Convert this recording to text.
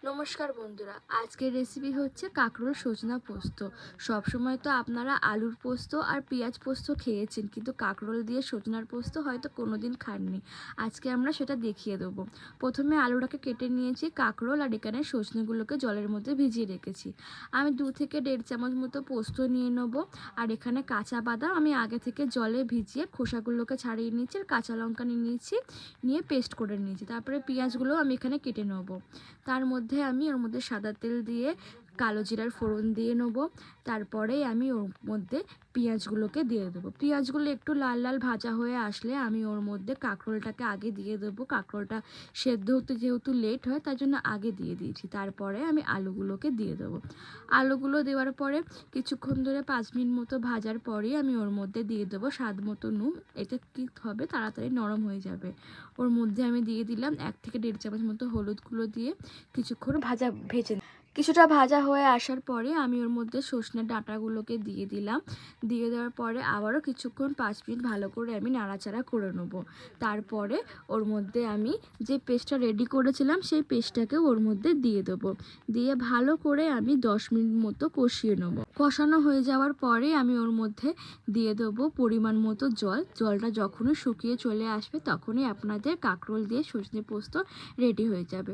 নমস্কার বন্ধুরা, আজকের রেসিপি হচ্ছে কাঁকরোল সজনা পোস্ত। সব সময় তো আপনারা আলুর পোস্ত আর পেঁয়াজ পোস্ত খেয়েছেন, কিন্তু কাঁকরোল দিয়ে সজনার পোস্ত হয়তো কোনোদিন খাননি। আজকে আমরা সেটা দেখিয়ে দেবো। প্রথমে আলুটাকে কেটে নিয়েছি, কাঁকরোল আর এখানে সজনেগুলোকে জলের মধ্যে ভিজিয়ে রেখেছি। আমি 2 থেকে 1.5 চামচ মতো পোস্ত নিয়ে নেবো। আর এখানে কাঁচা বাদাম আমি আগে থেকে জলে ভিজিয়ে খোসাগুলোকে ছাড়িয়ে নিয়েছি, আর কাঁচা লঙ্কা নিয়ে পেস্ট করে নিয়েছি। তারপরে পেঁয়াজগুলো আমি এখানে কেটে নেবো। তার মধ্যে আমি ওর মধ্যে সাদা তেল দিয়ে কালো জিরার ফোড়ন দিয়ে নেব। তারপরে আমি ওর মধ্যে পেঁয়াজগুলোকে দিয়ে দেবো। পেঁয়াজগুলো একটু লাল লাল ভাজা হয়ে আসলে আমি ওর মধ্যে কাঁকরোলটাকে আগে দিয়ে দেবো। কাঁকরোলটা সেদ্ধ হতে যেহেতু লেট হয়, তার জন্য আগে দিয়ে দিয়েছি। তারপরে আমি আলুগুলোকে দিয়ে দেবো। আলুগুলো দেওয়ার পরে কিছুক্ষণ ধরে 5 মিনিট মতো ভাজার পরেই আমি ওর মধ্যে দিয়ে দেবো স্বাদ মতো নুন। এটা কী হবে, তাড়াতাড়ি নরম হয়ে যাবে। ওর মধ্যে আমি দিয়ে দিলাম 1 থেকে 1.5 চামচ মতো হলুদ গুঁড়ো দিয়ে কিছুক্ষণ ভেজে কিছুটা ভাজা হয়ে আসার পরে আমি ওর মধ্যে সজনের ডাঁটাগুলোকে দিয়ে দিলাম। দিয়ে দেওয়ার পরে আবারও কিছুক্ষণ 5 মিনিট ভালো করে আমি নাড়াচাড়া করে নেবো। তারপরে ওর মধ্যে আমি যে পেস্টটা রেডি করেছিলাম সেই পেস্টটাকে ওর মধ্যে দিয়ে দেবো। দিয়ে ভালো করে আমি 10 মিনিট মতো কষিয়ে নেবো। কষানো হয়ে যাওয়ার পরে আমি ওর মধ্যে দিয়ে দেবো পরিমাণ মতো জল। জলটা যখনই শুকিয়ে চলে আসবে তখনই আপনাদের কাঁকরোল দিয়ে সজনে পোস্ত রেডি হয়ে যাবে।